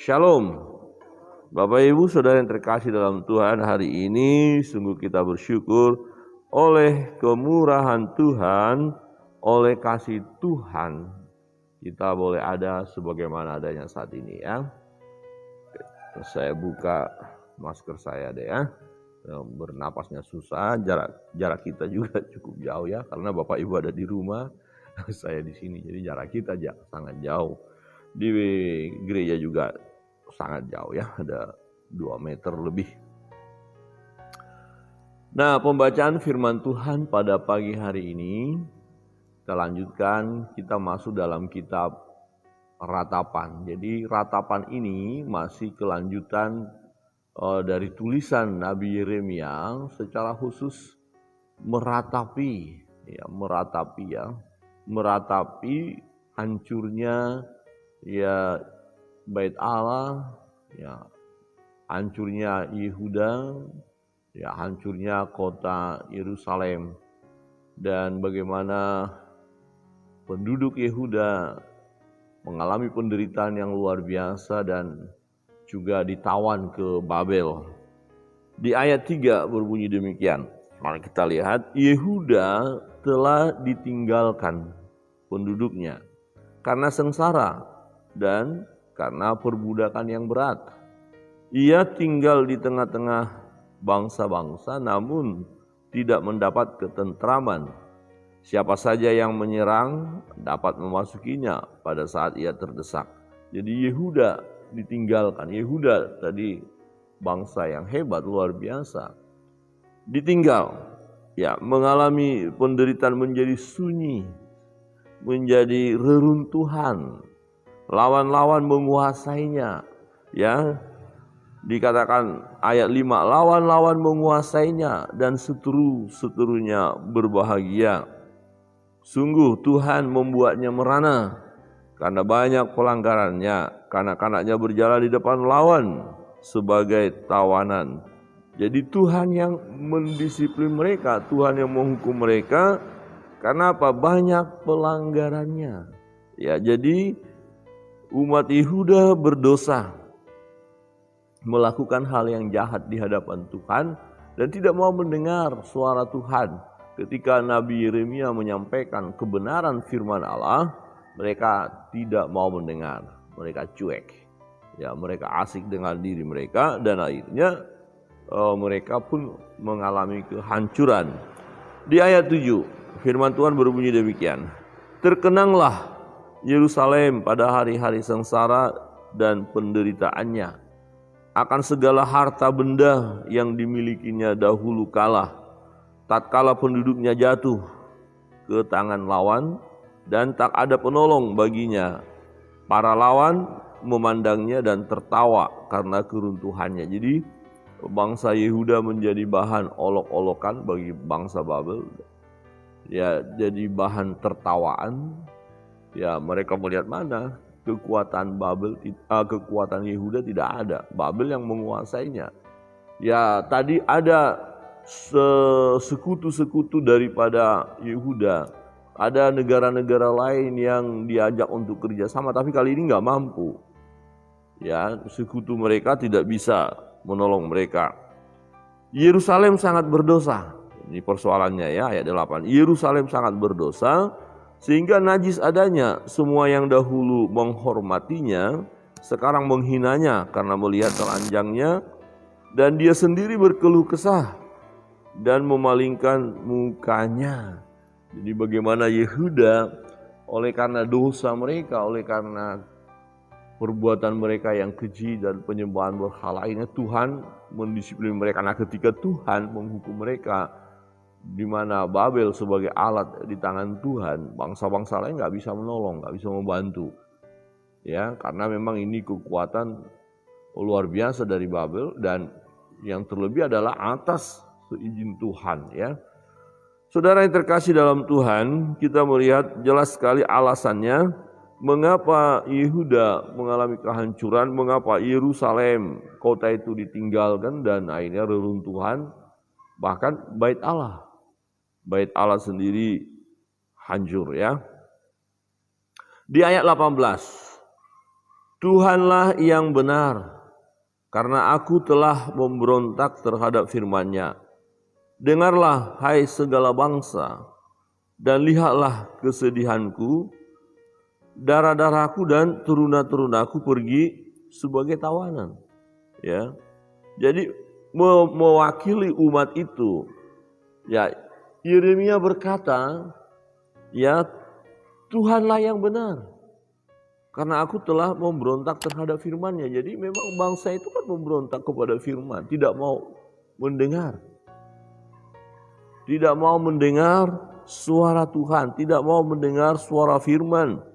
Shalom. Bapak Ibu Saudara yang terkasih dalam Tuhan, hari ini sungguh kita bersyukur oleh kemurahan Tuhan, oleh kasih Tuhan, kita boleh ada sebagaimana adanya saat ini ya. Saya buka masker saya deh ya. Bernapasnya susah, jarak kita juga cukup jauh ya, karena Bapak Ibu ada di rumah, saya di sini, jadi jarak kita sangat jauh. Di gereja juga sangat jauh ya, ada 2 meter lebih. Nah, pembacaan firman Tuhan pada pagi hari ini kita lanjutkan, kita masuk dalam kitab Ratapan. Jadi Ratapan ini masih kelanjutan dari tulisan Nabi Yeremia, secara khusus meratapi hancurnya ya Bait Allah, ya hancurnya Yehuda, ya hancurnya kota Yerusalem, dan bagaimana penduduk Yehuda mengalami penderitaan yang luar biasa dan juga ditawan ke Babel. Di ayat 3 berbunyi demikian. Mari kita lihat, Yehuda telah ditinggalkan penduduknya karena sengsara dan karena perbudakan yang berat. Ia tinggal di tengah-tengah bangsa-bangsa namun tidak mendapat ketentraman. Siapa saja yang menyerang dapat memasukinya pada saat ia terdesak. Jadi Yehuda ditinggalkan. Yehuda tadi bangsa yang hebat, luar biasa. Ditinggal, ya, mengalami penderitaan, menjadi sunyi, menjadi reruntuhan. Lawan-lawan menguasainya, ya. Dikatakan ayat 5, lawan-lawan menguasainya dan seteru-seterunya berbahagia. Sungguh Tuhan membuatnya merana karena banyak pelanggarannya. Kanak-kanaknya berjalan di depan lawan sebagai tawanan. Jadi Tuhan yang mendisiplin mereka, Tuhan yang menghukum mereka. Karena apa? Banyak pelanggarannya. Ya, jadi umat Yehuda berdosa, melakukan hal yang jahat di hadapan Tuhan dan tidak mau mendengar suara Tuhan. Ketika Nabi Yeremia menyampaikan kebenaran firman Allah, mereka tidak mau mendengar, mereka cuek. Ya, mereka asik dengan diri mereka dan akhirnya mereka pun mengalami kehancuran. Di ayat 7, firman Tuhan berbunyi demikian. Terkenanglah Yerusalem pada hari-hari sengsara dan penderitaannya, akan segala harta benda yang dimilikinya dahulu kala, tatkala penduduknya jatuh ke tangan lawan dan tak ada penolong baginya. Para lawan memandangnya dan tertawa karena keruntuhannya. Jadi bangsa Yehuda menjadi bahan olok-olokan bagi bangsa Babel. Ya, jadi bahan tertawaan. Ya, mereka melihat mana kekuatan kekuatan Yehuda tidak ada. Babel yang menguasainya. Ya, tadi ada sekutu-sekutu daripada Yehuda. Ada negara-negara lain yang diajak untuk kerjasama, tapi kali ini nggak mampu. Ya, sekutu mereka tidak bisa menolong mereka. Yerusalem sangat berdosa. Ini persoalannya ya, ayat 8. Yerusalem sangat berdosa sehingga najis adanya. Semua yang dahulu menghormatinya sekarang menghinanya karena melihat telanjangnya, dan dia sendiri berkeluh kesah dan memalingkan mukanya. Jadi bagaimana Yehuda oleh karena dosa mereka, oleh karena perbuatan mereka yang keji dan penyembahan berhala ini, Tuhan mendisiplin mereka. Nah, ketika Tuhan menghukum mereka, di mana Babel sebagai alat di tangan Tuhan, bangsa-bangsa lain nggak bisa menolong, nggak bisa membantu, ya, karena memang ini kekuatan luar biasa dari Babel, dan yang terlebih adalah atas seizin Tuhan, ya. Saudara yang terkasih dalam Tuhan, kita melihat jelas sekali alasannya mengapa Yehuda mengalami kehancuran, mengapa Yerusalem kota itu ditinggalkan dan akhirnya reruntuhan, bahkan Bait Allah sendiri hancur, ya. Di ayat 18, Tuhanlah yang benar, karena aku telah memberontak terhadap firman-Nya. Dengarlah, hai segala bangsa, dan lihatlah kesedihanku. Darah-darahku dan turuna-turunaku pergi sebagai tawanan. Ya, jadi mewakili umat itu. Ya, Yeremia berkata, ya Tuhanlah yang benar, karena aku telah memberontak terhadap firman-Nya. Jadi memang bangsa itu kan memberontak kepada firman, tidak mau mendengar. Tidak mau mendengar suara Tuhan, tidak mau mendengar suara firman.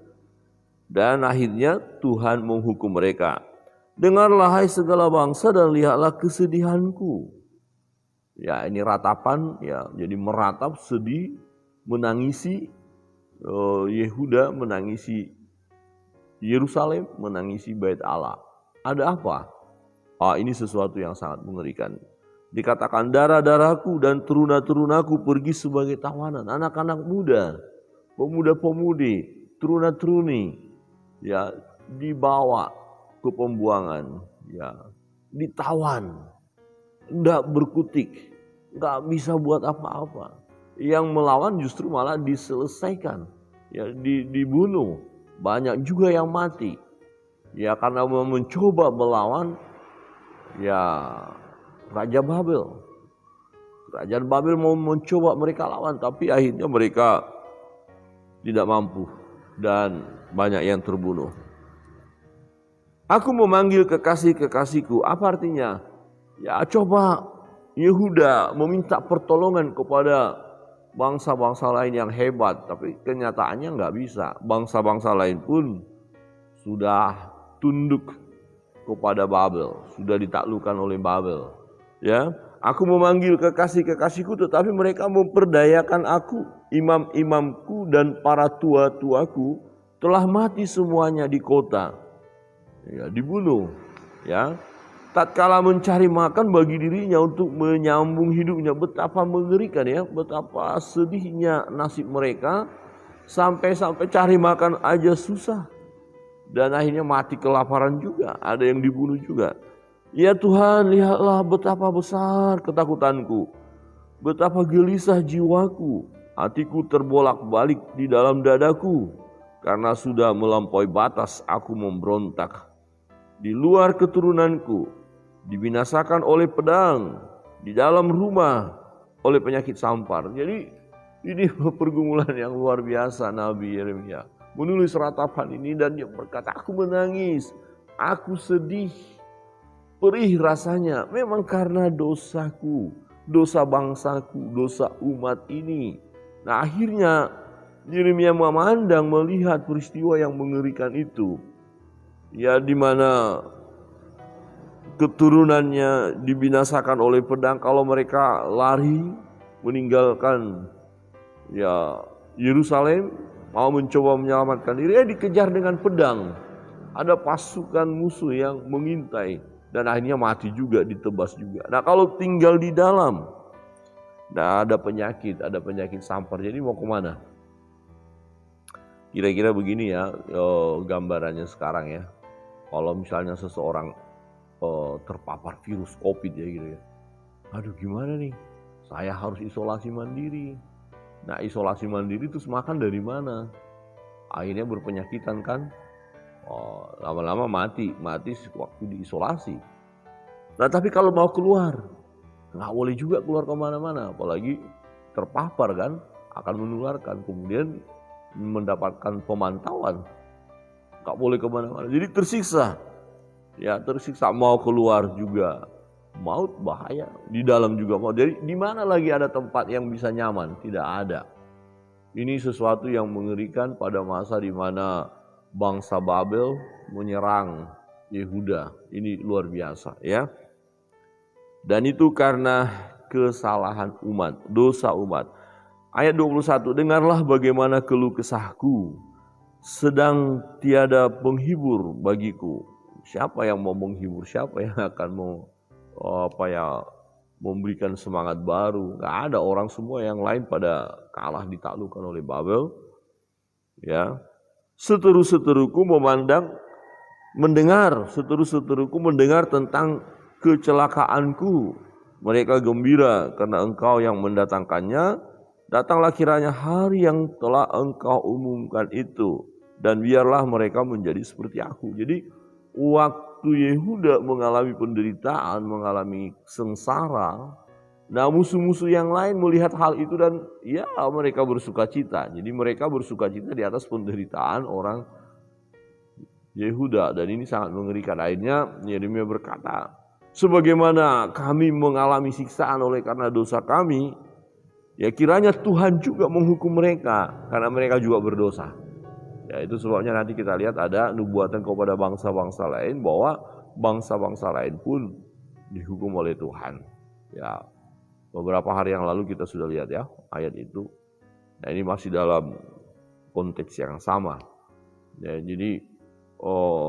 Dan akhirnya Tuhan menghukum mereka. Dengarlah hai segala bangsa dan lihatlah kesedihanku. Ya, ini ratapan, ya, jadi meratap, sedih, menangisi Yehuda, menangisi Yerusalem, menangisi Bait Allah. Ada apa? Ini sesuatu yang sangat mengerikan. Dikatakan darah-darahku dan turuna-turunaku pergi sebagai tawanan. Anak-anak muda, pemuda-pemudi, turuna-turuni, ya, dibawa ke pembuangan, ya, ditawan, tidak berkutik, nggak bisa buat apa-apa. Yang melawan justru malah diselesaikan, ya, dibunuh. Banyak juga yang mati, ya, karena mencoba melawan, ya, Raja Babel. Kerajaan Babel mau mencoba mereka lawan, tapi akhirnya mereka tidak mampu dan banyak yang terbunuh. Aku memanggil kekasih-kekasihku. Apa artinya? Ya, coba Yehuda meminta pertolongan kepada bangsa-bangsa lain yang hebat, tapi kenyataannya nggak bisa. Bangsa-bangsa lain pun sudah tunduk kepada Babel, sudah ditaklukkan oleh Babel. Ya, aku memanggil kekasih-kekasihku, tetapi mereka memperdayakan aku. Imam-imamku dan para tua-tuaku telah mati semuanya di kota. Ya, dibunuh. Ya, tatkala mencari makan bagi dirinya untuk menyambung hidupnya. Betapa mengerikan, ya, betapa sedihnya nasib mereka. Sampai-sampai cari makan aja susah. Dan akhirnya mati kelaparan juga. Ada yang dibunuh juga. Ya Tuhan, lihatlah betapa besar ketakutanku, betapa gelisah jiwaku, hatiku terbolak-balik di dalam dadaku, karena sudah melampaui batas aku memberontak. Di luar keturunanku dibinasakan oleh pedang, di dalam rumah oleh penyakit sampar. Jadi ini pergumulan yang luar biasa. Nabi Yeremia menulis ratapan ini dan dia berkata, aku menangis, aku sedih. Perih rasanya, memang karena dosaku, dosa bangsaku, dosa umat ini. Nah, akhirnya Yeremia memandang, melihat peristiwa yang mengerikan itu. Ya, di mana keturunannya dibinasakan oleh pedang. Kalau mereka lari meninggalkan, ya, Yerusalem, mau mencoba menyelamatkan diri, dikejar dengan pedang. Ada pasukan musuh yang mengintai. Dan akhirnya mati juga, ditebas juga. Nah, kalau tinggal di dalam, nah, ada penyakit sampar. Jadi mau kemana? Kira-kira begini ya, gambarannya sekarang ya. Kalau misalnya seseorang terpapar virus COVID ya gitu ya. Aduh, gimana nih? Saya harus isolasi mandiri. Nah, isolasi mandiri terus makan dari mana? Akhirnya berpenyakitan kan? Lama-lama mati waktu diisolasi. Nah, tapi kalau mau keluar, nggak boleh juga keluar kemana-mana, apalagi terpapar kan, akan menularkan, kemudian mendapatkan pemantauan, nggak boleh kemana-mana, jadi tersiksa, ya, tersiksa, mau keluar juga maut, bahaya, di dalam juga maut. Jadi di mana lagi ada tempat yang bisa nyaman? Tidak ada. Ini sesuatu yang mengerikan pada masa di mana bangsa Babel menyerang Yehuda. Ini luar biasa, ya. Dan itu karena kesalahan umat, dosa umat. Ayat 21, dengarlah bagaimana keluh kesahku, sedang tiada penghibur bagiku. Siapa yang mau menghibur? Siapa yang akan memberikan semangat baru? Gak ada, orang semua yang lain pada kalah, ditaklukkan oleh Babel. Ya, seteru-seteruku memandang mendengar, seteru-seteruku mendengar tentang kecelakaanku. Mereka gembira karena engkau yang mendatangkannya. Datanglah kiranya hari yang telah engkau umumkan itu. Dan biarlah mereka menjadi seperti aku. Jadi waktu Yehuda mengalami penderitaan, mengalami sengsara, nah musuh-musuh yang lain melihat hal itu dan ya mereka bersuka cita. Jadi mereka bersuka cita di atas penderitaan orang Yehuda. Dan ini sangat mengerikan. Akhirnya Yeremia berkata, sebagaimana kami mengalami siksaan oleh karena dosa kami, ya kiranya Tuhan juga menghukum mereka karena mereka juga berdosa. Ya itu sebabnya nanti kita lihat ada nubuatan kepada bangsa-bangsa lain bahwa bangsa-bangsa lain pun dihukum oleh Tuhan. Ya beberapa hari yang lalu kita sudah lihat ya ayat itu. Nah ini masih dalam konteks yang sama. Ya, jadi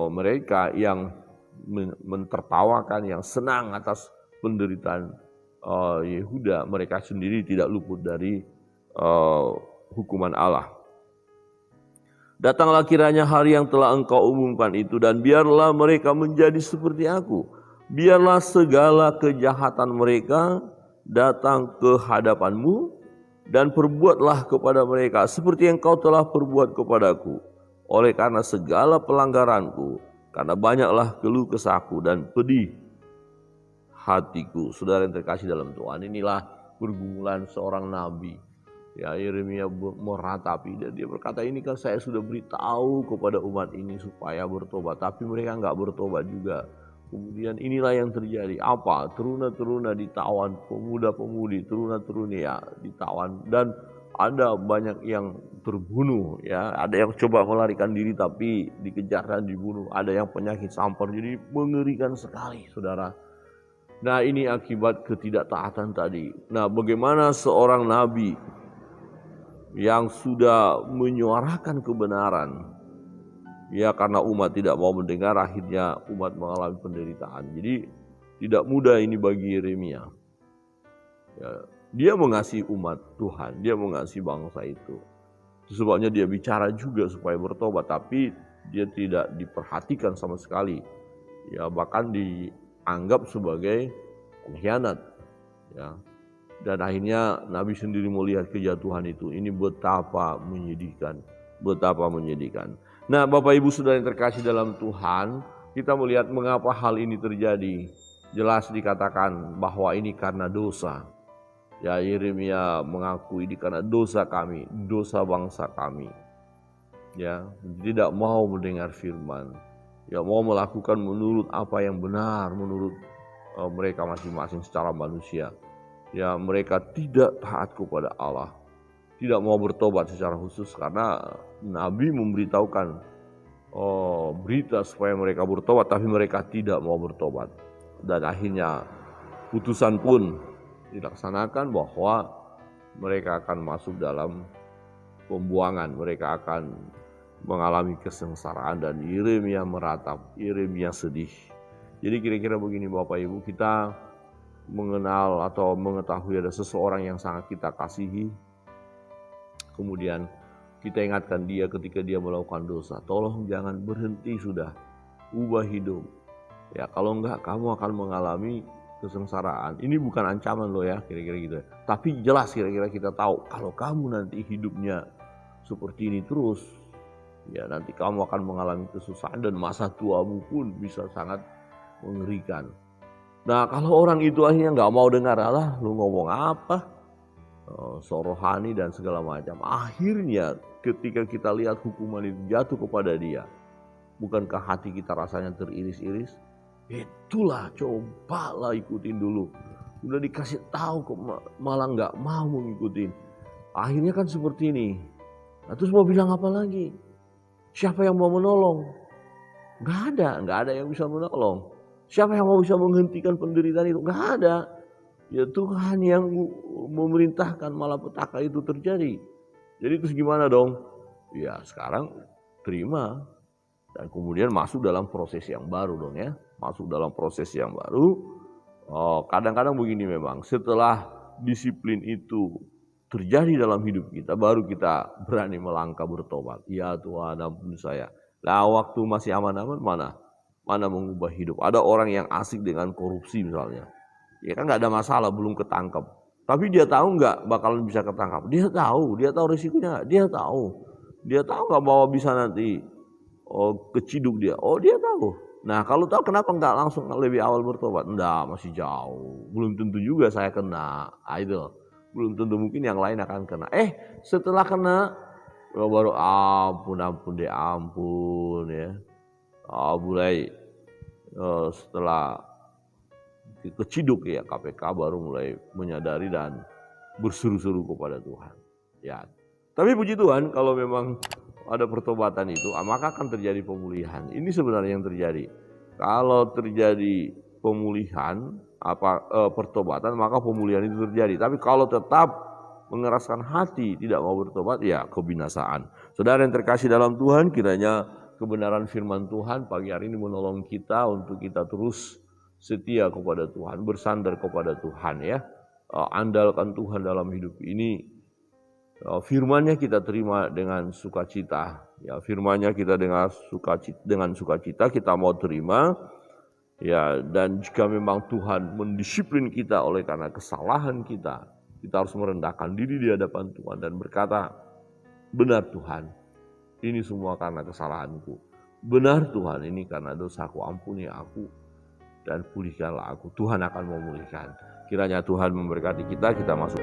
mereka yang mentertawakan, yang senang atas penderitaan Yehuda, mereka sendiri tidak luput dari hukuman Allah. Datanglah kiranya hari yang telah engkau umumkan itu dan biarlah mereka menjadi seperti aku. Biarlah segala kejahatan mereka datang ke hadapanmu dan perbuatlah kepada mereka seperti yang kau telah perbuat kepadaku. Oleh karena segala pelanggaranku, karena banyaklah keluh kesahku dan pedih hatiku. Saudara yang terkasih dalam Tuhan, inilah pergumulan seorang nabi. Ya Yeremia meratapi dan dia berkata, ini kan saya sudah beritahu kepada umat ini supaya bertobat, tapi mereka enggak bertobat juga. Kemudian inilah yang terjadi. Apa? Teruna-teruna ditawan, pemuda-pemudi, teruna-teruni ya ditawan, dan ada banyak yang terbunuh ya. Ada yang coba melarikan diri tapi dikejar dan dibunuh. Ada yang penyakit sampar. Jadi mengerikan sekali, saudara. Nah ini akibat ketidaktaatan tadi. Nah bagaimana seorang nabi yang sudah menyuarakan kebenaran, ya karena umat tidak mau mendengar, akhirnya umat mengalami penderitaan. Jadi tidak mudah ini bagi Yeremia. Ya, dia mengasihi umat Tuhan, dia mengasihi bangsa itu. Sebabnya dia bicara juga supaya bertobat, tapi dia tidak diperhatikan sama sekali. Ya bahkan dianggap sebagai pengkhianat. Ya. Dan akhirnya Nabi sendiri melihat kejatuhan itu. Ini betapa menyedihkan, betapa menyedihkan. Nah Bapak Ibu Saudara yang terkasih dalam Tuhan, kita melihat mengapa hal ini terjadi. Jelas dikatakan bahwa ini karena dosa. Ya Yeremia mengakui ini karena dosa kami, dosa bangsa kami. Ya, tidak mau mendengar firman. Ya mau melakukan menurut apa yang benar, menurut mereka masing-masing secara manusia. Ya mereka tidak taat kepada Allah, tidak mau bertobat secara khusus karena Nabi memberitahukan berita supaya mereka bertobat, tapi mereka tidak mau bertobat. Dan akhirnya putusan pun dilaksanakan bahwa mereka akan masuk dalam pembuangan, mereka akan mengalami kesengsaraan dan Yeremia meratap, Yeremia sedih. Jadi kira-kira begini Bapak Ibu, kita mengenal atau mengetahui ada seseorang yang sangat kita kasihi, kemudian kita ingatkan dia ketika dia melakukan dosa, tolong jangan berhenti sudah, ubah hidup. Ya kalau enggak kamu akan mengalami kesengsaraan. Ini bukan ancaman loh ya, kira-kira gitu. Tapi jelas kira-kira kita tahu kalau kamu nanti hidupnya seperti ini terus, ya nanti kamu akan mengalami kesusahan dan masa tuamu pun bisa sangat mengerikan. Nah kalau orang itu akhirnya nggak mau dengar, alah lu ngomong apa, sorohani dan segala macam. Akhirnya ketika kita lihat hukuman itu jatuh kepada dia, bukankah hati kita rasanya teriris-iris? Itulah cobalah ikutin dulu. Udah dikasih tahu kok malah nggak mau mengikutin. Akhirnya kan seperti ini. Nah, terus mau bilang apa lagi? Siapa yang mau menolong? Nggak ada yang bisa menolong. Siapa yang mau bisa menghentikan penderitaan itu? Nggak ada. Ya Tuhan yang memerintahkan malapetaka itu terjadi. Jadi terus gimana dong? Ya sekarang terima. Dan kemudian masuk dalam proses yang baru dong ya. Masuk dalam proses yang baru. Kadang-kadang begini memang. Setelah disiplin itu terjadi dalam hidup kita, baru kita berani melangkah bertobat. Ya Tuhan ampun saya. Nah waktu masih aman-aman mana? mana mengubah hidup. Ada orang yang asik dengan korupsi misalnya. Ya kan nggak ada masalah, belum ketangkep. Tapi dia tahu nggak bakalan bisa ketangkap? Dia tahu risikonya. Dia tahu nggak bahwa bisa nanti keciduk dia. Oh dia tahu. Nah kalau tahu kenapa nggak langsung lebih awal bertobat? Enggak, masih jauh. Belum tentu juga saya kena. Itu belum tentu, mungkin yang lain akan kena. Setelah kena baru ampun ya. Mulai setelah keciduk ya KPK baru mulai menyadari dan berseru-seru kepada Tuhan. Ya. Tapi puji Tuhan kalau memang ada pertobatan itu, maka akan terjadi pemulihan. Ini sebenarnya yang terjadi. Kalau terjadi pemulihan, pertobatan, maka pemulihan itu terjadi. Tapi kalau tetap mengeraskan hati, tidak mau bertobat, ya kebinasaan. Saudara yang terkasih dalam Tuhan, kiranya kebenaran firman Tuhan pagi hari ini menolong kita untuk kita terus setia kepada Tuhan, bersandar kepada Tuhan ya. Andalkan Tuhan dalam hidup ini. Firman-Nya kita terima dengan sukacita. Ya, firman-Nya kita dengan sukacita kita mau terima. Ya, dan jika memang Tuhan mendisiplin kita oleh karena kesalahan kita harus merendahkan diri di hadapan Tuhan dan berkata, benar Tuhan, ini semua karena kesalahanku. Benar Tuhan, ini karena dosaku, ampuni aku dan pulihkanlah aku. Tuhan akan memulihkan. Kiranya Tuhan memberkati kita masuk